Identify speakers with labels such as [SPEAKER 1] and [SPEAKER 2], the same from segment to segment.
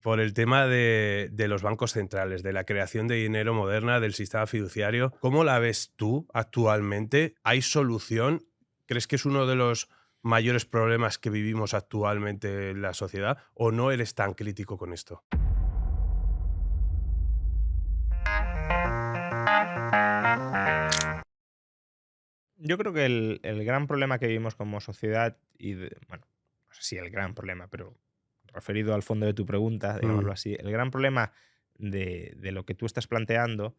[SPEAKER 1] por el tema de los bancos centrales, de la creación de dinero moderna, del sistema fiduciario. ¿Cómo la ves tú actualmente? ¿Hay solución? ¿Crees que es uno de los mayores problemas que vivimos actualmente en la sociedad? ¿O no eres tan crítico con esto?
[SPEAKER 2] Yo creo que el gran problema que vivimos como sociedad bueno, no sé si el gran problema, pero referido al fondo de tu pregunta,
[SPEAKER 1] Mm,
[SPEAKER 2] digámoslo así, el gran problema de lo que tú estás planteando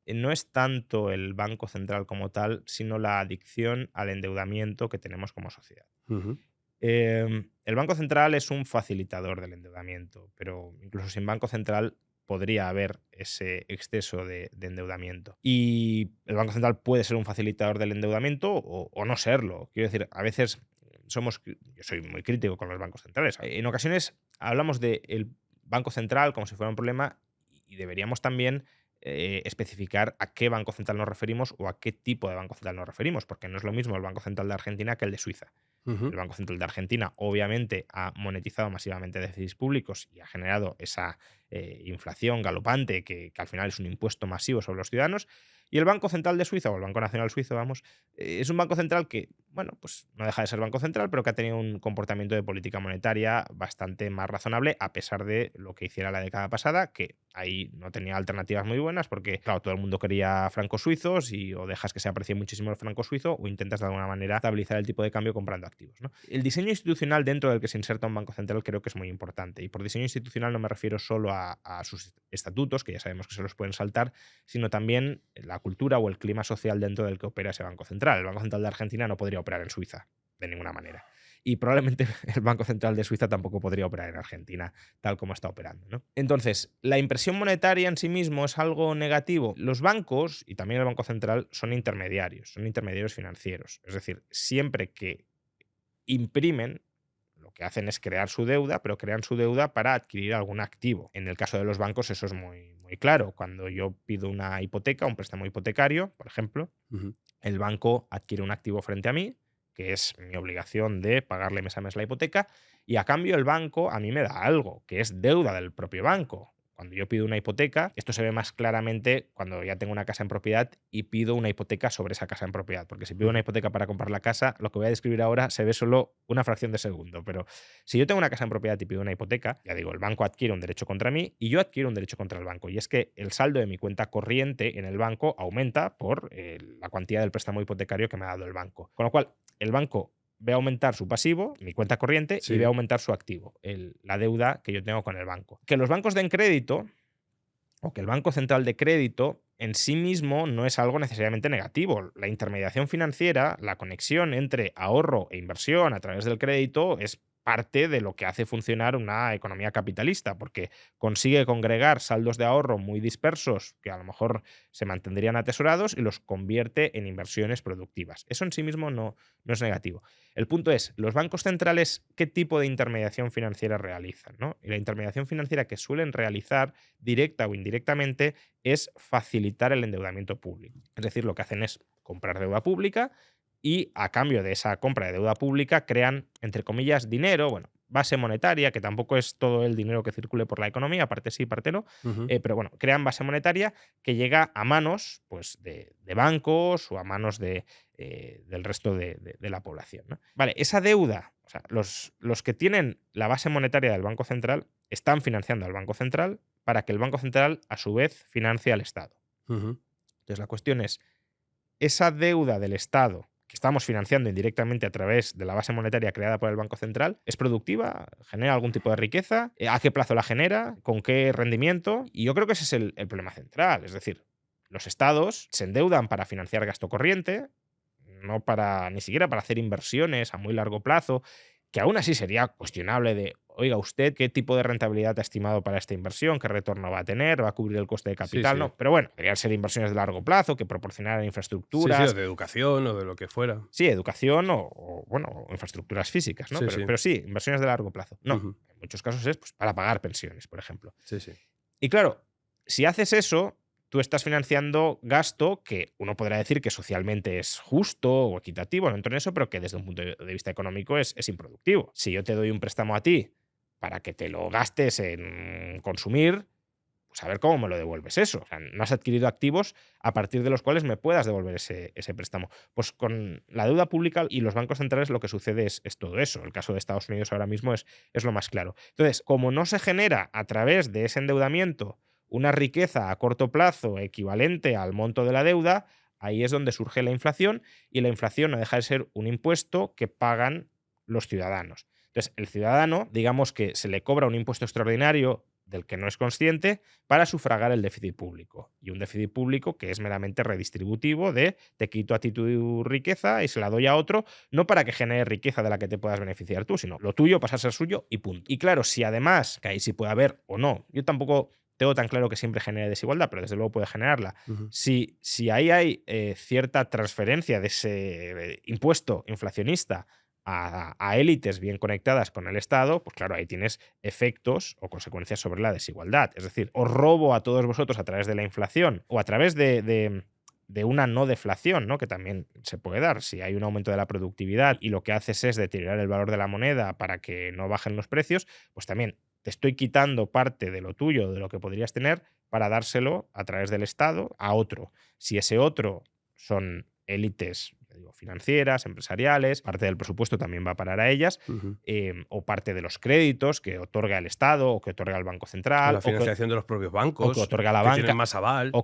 [SPEAKER 2] no es tanto el Banco Central como tal, sino la adicción al endeudamiento que tenemos como sociedad.
[SPEAKER 1] ujú.
[SPEAKER 2] El Banco Central es un facilitador del endeudamiento, pero incluso sin Banco Central podría haber ese exceso de endeudamiento. Y el Banco Central puede ser un facilitador del endeudamiento o no serlo. Quiero decir, a veces yo soy muy crítico con los bancos centrales. En ocasiones hablamos del Banco Central como si fuera un problema y deberíamos también especificar a qué Banco Central nos referimos o a qué tipo de Banco Central nos referimos, porque no es lo mismo el Banco Central de Argentina que el de Suiza. El
[SPEAKER 1] Ujú.
[SPEAKER 2] Banco Central de Argentina, obviamente, ha monetizado masivamente déficits públicos y ha generado esa inflación galopante que al final es un impuesto masivo sobre los ciudadanos. Y el Banco Central de Suiza, o el Banco Nacional Suizo, vamos, es un banco central que, bueno, pues no deja de ser banco central, pero que ha tenido un comportamiento de política monetaria bastante más razonable, a pesar de lo que hiciera la década pasada, que ahí no tenía alternativas muy buenas, porque, claro, todo el mundo quería francos suizos y o dejas que se aprecie muchísimo el franco suizo o intentas de alguna manera estabilizar el tipo de cambio comprando activos, ¿no? El diseño institucional dentro del que se inserta un banco central creo que es muy importante. Y por diseño institucional no me refiero solo a sus estatutos, que ya sabemos que se los pueden saltar, sino también la cultura o el clima social dentro del que opera ese Banco Central. El Banco Central de Argentina no podría operar en Suiza, de ninguna manera. Y probablemente el Banco Central de Suiza tampoco podría operar en Argentina, tal como está operando, ¿no? Entonces, ¿la impresión monetaria en sí mismo es algo negativo? Los bancos, y también el Banco Central, son intermediarios financieros. Es decir, siempre que imprimen, lo que hacen es crear su deuda, pero crean su deuda para adquirir algún activo. En el caso de los bancos eso es muy claro. Cuando yo pido una hipoteca, un préstamo hipotecario, por ejemplo,
[SPEAKER 1] Ujú.
[SPEAKER 2] el banco adquiere un activo frente a mí, que es mi obligación de pagarle mes a mes la hipoteca, y a cambio el banco a mí me da algo, que es deuda del propio banco. Cuando yo pido una hipoteca, esto se ve más claramente cuando ya tengo una casa en propiedad y pido una hipoteca sobre esa casa en propiedad. Porque si pido una
[SPEAKER 1] Ujú.
[SPEAKER 2] hipoteca para comprar la casa, lo que voy a describir ahora se ve solo una fracción de segundo. Pero si yo tengo una casa en propiedad y pido una hipoteca, ya digo, el banco adquiere un derecho contra mí y yo adquiero un derecho contra el banco. Y es que el saldo de mi cuenta corriente en el banco aumenta por la cuantía del préstamo hipotecario que me ha dado el banco. Con lo cual, el banco ve aumentar su pasivo, mi cuenta corriente, y ve
[SPEAKER 1] Sí.
[SPEAKER 2] aumentar su activo, la deuda que yo tengo con el banco. Que los bancos den crédito o que el Banco Central de Crédito en sí mismo no es algo necesariamente negativo. La intermediación financiera, la conexión entre ahorro e inversión a través del crédito es parte de lo que hace funcionar una economía capitalista, porque consigue congregar saldos de ahorro muy dispersos que a lo mejor se mantendrían atesorados y los convierte en inversiones productivas. Eso en sí mismo no es negativo. El punto es, los bancos centrales, ¿qué tipo de intermediación financiera realizan? ¿No? Y la intermediación financiera que suelen realizar directa o indirectamente, es facilitar el endeudamiento público. Es decir, lo que hacen es comprar deuda pública y a cambio de esa compra de deuda pública crean, entre comillas, dinero, bueno, base monetaria, que tampoco es todo el dinero que circule por la economía, parte sí, parte no,
[SPEAKER 1] Ujú.
[SPEAKER 2] pero bueno, crean base monetaria que llega a manos pues, de bancos o a manos del resto de la población, ¿no? Vale, esa deuda, o sea, los que tienen la base monetaria del Banco Central están financiando al Banco Central para que el Banco Central, a su vez, financie al Estado.
[SPEAKER 1] Ujú.
[SPEAKER 2] Entonces, la cuestión es, esa deuda del Estado que estamos financiando indirectamente a través de la base monetaria creada por el Banco Central, ¿es productiva? ¿Genera algún tipo de riqueza? ¿A qué plazo la genera? ¿Con qué rendimiento? Y yo creo que ese es el problema central. Es decir, los estados se endeudan para financiar gasto corriente, no para ni siquiera para hacer inversiones a muy largo plazo, que aún así sería cuestionable de, oiga, usted qué tipo de rentabilidad ha estimado para esta inversión, qué retorno va a tener, va a cubrir el coste de
[SPEAKER 1] Sí,
[SPEAKER 2] capital,
[SPEAKER 1] sí.
[SPEAKER 2] no, pero bueno, deberían ser inversiones de largo plazo que proporcionaran
[SPEAKER 1] Sí, sí, o
[SPEAKER 2] infraestructuras,
[SPEAKER 1] de educación o de lo que fuera.
[SPEAKER 2] sí, educación bueno, o infraestructuras físicas, ¿no?
[SPEAKER 1] Sí,
[SPEAKER 2] Pero,
[SPEAKER 1] sí.
[SPEAKER 2] pero sí, inversiones de largo plazo. No,
[SPEAKER 1] Ujú.
[SPEAKER 2] en muchos casos es pues, para pagar pensiones, por ejemplo.
[SPEAKER 1] Sí, sí.
[SPEAKER 2] Y claro, si haces eso, tú estás financiando gasto que uno podrá decir que socialmente es justo o equitativo, no entro en eso, pero que desde un punto de vista económico es improductivo. Si yo te doy un préstamo a ti para que te lo gastes en consumir, pues a ver cómo me lo devuelves eso. O sea, no has adquirido activos a partir de los cuales me puedas devolver ese préstamo. Pues con la deuda pública y los bancos centrales lo que sucede es todo eso. El caso de Estados Unidos ahora mismo es lo más claro. Entonces, como no se genera a través de ese endeudamiento una riqueza a corto plazo equivalente al monto de la deuda, ahí es donde surge la inflación, y la inflación no deja de ser un impuesto que pagan los ciudadanos. Entonces, el ciudadano, digamos que se le cobra un impuesto extraordinario del que no es consciente para sufragar el déficit público. Y un déficit público que es meramente redistributivo de te quito a ti tu riqueza y se la doy a otro, no para que genere riqueza de la que te puedas beneficiar tú, sino lo tuyo pasa a ser suyo y punto. Y claro, si además, que ahí sí puede haber o no, yo tampoco tengo tan claro que siempre genere desigualdad, pero desde luego puede generarla.
[SPEAKER 1] Ujú.
[SPEAKER 2] Si ahí hay cierta transferencia de ese impuesto inflacionista a élites bien conectadas con el Estado, pues claro, ahí tienes efectos o consecuencias sobre la desigualdad. Es decir, os robo a todos vosotros a través de la inflación o a través de una no deflación, ¿no? Que también se puede dar. Si hay un aumento de la productividad y lo que haces es deteriorar el valor de la moneda para que no bajen los precios, pues también te estoy quitando parte de lo tuyo, de lo que podrías tener, para dárselo a través del Estado a otro. Si ese otro son élites, ya digo, financieras, empresariales, parte del presupuesto también va a parar a ellas,
[SPEAKER 1] Ujú.
[SPEAKER 2] o parte de los créditos que otorga el Estado o que otorga el Banco
[SPEAKER 1] O
[SPEAKER 2] Central
[SPEAKER 1] la financiación de los propios
[SPEAKER 2] o que
[SPEAKER 1] bancos,
[SPEAKER 2] otorga la
[SPEAKER 1] que tienen
[SPEAKER 2] banca
[SPEAKER 1] más aval, ellos.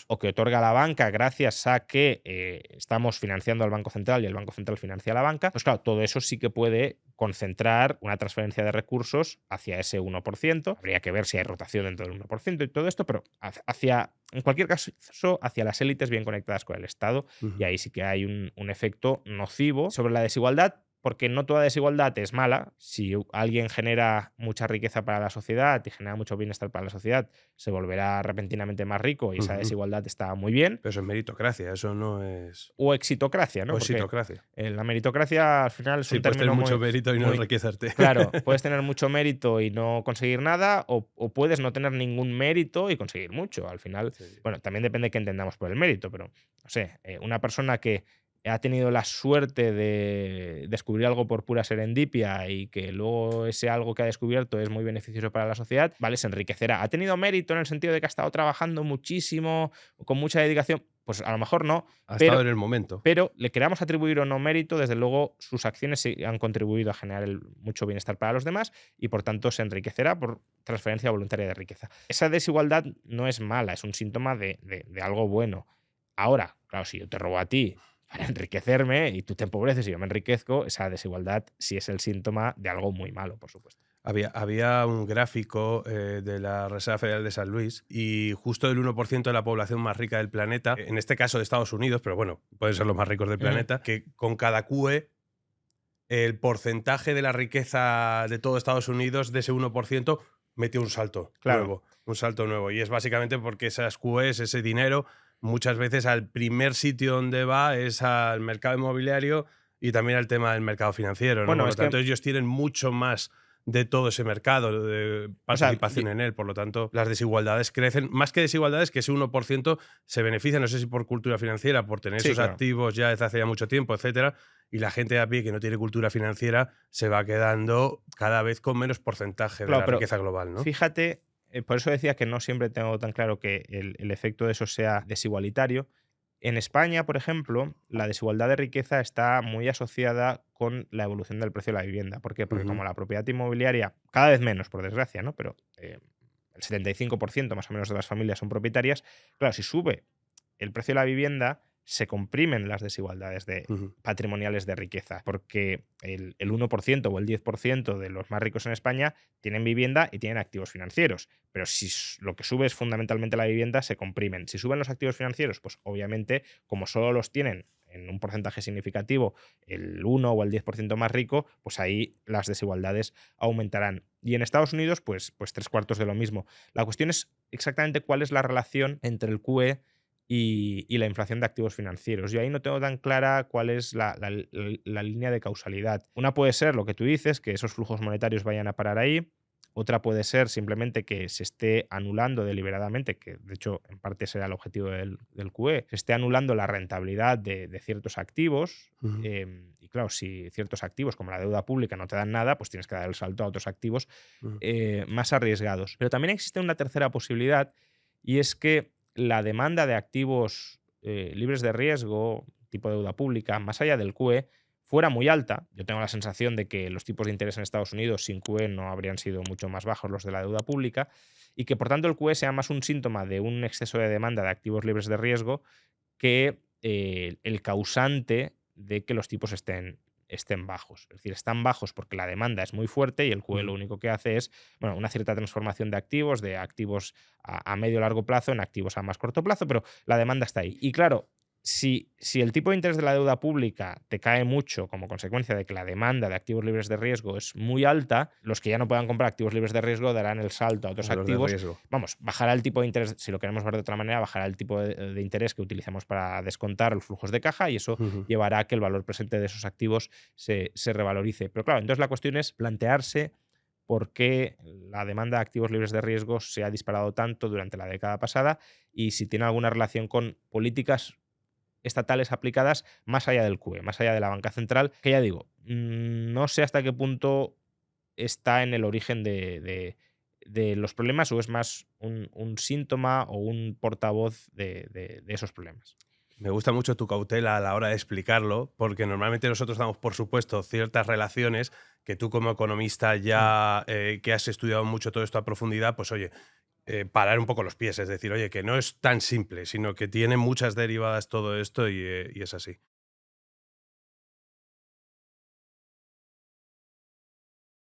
[SPEAKER 2] o que otorga la banca gracias a que estamos financiando al Banco Central y el Banco Central financia a la banca, pues claro, todo eso sí que puede concentrar una transferencia de recursos hacia ese 1%. Habría que ver si hay rotación dentro del 1% y todo esto, pero en cualquier caso, hacia las élites bien conectadas con el Estado, y
[SPEAKER 1] Ujú.
[SPEAKER 2] ahí sí que hay un efecto nocivo sobre la desigualdad, porque no toda desigualdad es mala. Si alguien genera mucha riqueza para la sociedad y genera mucho bienestar para la sociedad, se volverá repentinamente más rico y esa
[SPEAKER 1] Ujú.
[SPEAKER 2] desigualdad está muy bien.
[SPEAKER 1] Pero eso es meritocracia, eso no es.
[SPEAKER 2] O exitocracia,
[SPEAKER 1] O
[SPEAKER 2] ¿no? Porque
[SPEAKER 1] exitocracia.
[SPEAKER 2] la meritocracia al final es
[SPEAKER 1] Sí,
[SPEAKER 2] un
[SPEAKER 1] puedes tener
[SPEAKER 2] término
[SPEAKER 1] mucho
[SPEAKER 2] muy,
[SPEAKER 1] mérito y no
[SPEAKER 2] muy
[SPEAKER 1] enriquecerte.
[SPEAKER 2] claro. Puedes tener mucho mérito y no conseguir nada, o puedes no tener ningún mérito y conseguir mucho. Al final,
[SPEAKER 1] Sí.
[SPEAKER 2] bueno, también depende de qué entendamos por el mérito, pero no sé, una persona que ha tenido la suerte de descubrir algo por pura serendipia y que luego ese algo que ha descubierto es muy beneficioso para la sociedad, vale, se enriquecerá. ¿Ha tenido mérito en el sentido de que ha estado trabajando muchísimo, con mucha dedicación? Pues a lo mejor no,
[SPEAKER 1] Ha estado
[SPEAKER 2] pero
[SPEAKER 1] en el momento.
[SPEAKER 2] le queramos atribuir o no mérito, desde luego sus acciones sí han contribuido a generar mucho bienestar para los demás y por tanto se enriquecerá por transferencia voluntaria de riqueza. Esa desigualdad no es mala, es un síntoma de algo bueno. Ahora, claro, si yo te robo a ti para enriquecerme y tú te empobreces y yo me enriquezco, esa desigualdad sí es el síntoma de algo muy malo, por supuesto.
[SPEAKER 1] Había un gráfico de la Reserva Federal de San Luis y justo el 1% de la población más rica del planeta, en este caso de Estados Unidos, pero bueno, pueden ser los más ricos del
[SPEAKER 2] Mm,
[SPEAKER 1] planeta, que con cada QE el porcentaje de la riqueza de todo Estados Unidos, de ese 1%, metió un salto
[SPEAKER 2] claro,
[SPEAKER 1] nuevo, un salto nuevo. Y es básicamente porque esas QEs, ese dinero, muchas veces al primer sitio donde va es al mercado inmobiliario y también al tema del mercado financiero, ¿no?
[SPEAKER 2] bueno,
[SPEAKER 1] Por lo
[SPEAKER 2] es que,
[SPEAKER 1] tanto, ellos tienen mucho más de todo ese mercado, de
[SPEAKER 2] o sea,
[SPEAKER 1] participación en él. Por lo tanto, las desigualdades crecen. Más que desigualdades, que ese 1% se beneficia, no sé si por cultura financiera, por tener
[SPEAKER 2] sí,
[SPEAKER 1] esos
[SPEAKER 2] claro.
[SPEAKER 1] activos ya desde hace ya mucho tiempo, etcétera, y la gente de a pie que no tiene cultura financiera se va quedando cada vez con menos porcentaje de
[SPEAKER 2] Claro,
[SPEAKER 1] la
[SPEAKER 2] pero
[SPEAKER 1] riqueza global, ¿no?
[SPEAKER 2] fíjate, por eso decía que no siempre tengo tan claro que el efecto de eso sea desigualitario. En España, por ejemplo, la desigualdad de riqueza está muy asociada con la evolución del precio de la vivienda. ¿Por qué? Porque
[SPEAKER 1] Ujú.
[SPEAKER 2] como la propiedad inmobiliaria, cada vez menos, por desgracia, ¿no? Pero el 75% más o menos de las familias son propietarias, claro, si sube el precio de la vivienda, se comprimen las desigualdades
[SPEAKER 1] Ujú.
[SPEAKER 2] patrimoniales de riqueza, porque el 1% o el 10% de los más ricos en España tienen vivienda y tienen activos financieros. Pero si lo que sube es fundamentalmente la vivienda, se comprimen. Si suben los activos financieros, pues obviamente, como solo los tienen en un porcentaje significativo el 1 o el 10% más rico, pues ahí las desigualdades aumentarán. Y en Estados Unidos, pues tres cuartos de lo mismo. La cuestión es exactamente cuál es la relación entre el QE y la inflación de activos financieros. Yo ahí no tengo tan clara cuál es la línea de causalidad. Una puede ser lo que tú dices, que esos flujos monetarios vayan a parar ahí. Otra puede ser simplemente que se esté anulando deliberadamente, que de hecho en parte será el objetivo del QE, se esté anulando la rentabilidad de ciertos activos,
[SPEAKER 1] Ujú.
[SPEAKER 2] y Y claro, si ciertos activos como la deuda pública no te dan nada, pues tienes que dar el salto a otros activos
[SPEAKER 1] Ujú.
[SPEAKER 2] más arriesgados. Pero también existe una tercera posibilidad y es que la demanda de activos libres de riesgo, tipo deuda pública, más allá del QE, fuera muy alta. Yo tengo la sensación de que los tipos de interés en Estados Unidos sin QE no habrían sido mucho más bajos los de la deuda pública y que por tanto el QE sea más un síntoma de un exceso de demanda de activos libres de riesgo que el causante de que los tipos estén bajos. Es decir, están bajos porque la demanda es muy fuerte y el QE lo
[SPEAKER 1] Ujú.
[SPEAKER 2] único que hace es, bueno, una cierta transformación de activos a medio largo plazo en activos a más corto plazo, pero la demanda está ahí. Y claro, si el tipo de interés de la deuda pública te cae mucho como consecuencia de que la demanda de activos libres de riesgo es muy alta, los que ya no puedan comprar activos libres de riesgo darán el salto a otros
[SPEAKER 1] A los de
[SPEAKER 2] activos.
[SPEAKER 1] riesgo.
[SPEAKER 2] Vamos, bajará el tipo de interés, si lo queremos ver de otra manera, bajará el tipo de interés que utilicemos para descontar los flujos de caja y eso
[SPEAKER 1] Ujú.
[SPEAKER 2] llevará a que el valor presente de esos activos se revalorice. Pero claro, entonces la cuestión es plantearse por qué la demanda de activos libres de riesgo se ha disparado tanto durante la década pasada y si tiene alguna relación con políticas estatales aplicadas más allá del QE, más allá de la banca central, que ya digo, no sé hasta qué punto está en el origen de los problemas o es más un síntoma o un portavoz de esos problemas.
[SPEAKER 1] Me gusta mucho tu cautela a la hora de explicarlo, porque normalmente nosotros damos por supuesto ciertas relaciones que tú como economista
[SPEAKER 2] Mm.
[SPEAKER 1] ya que has estudiado mucho todo esto a profundidad, pues oye, parar un poco los pies, es decir, oye, que no es tan simple, sino que tiene muchas derivadas todo esto y es así.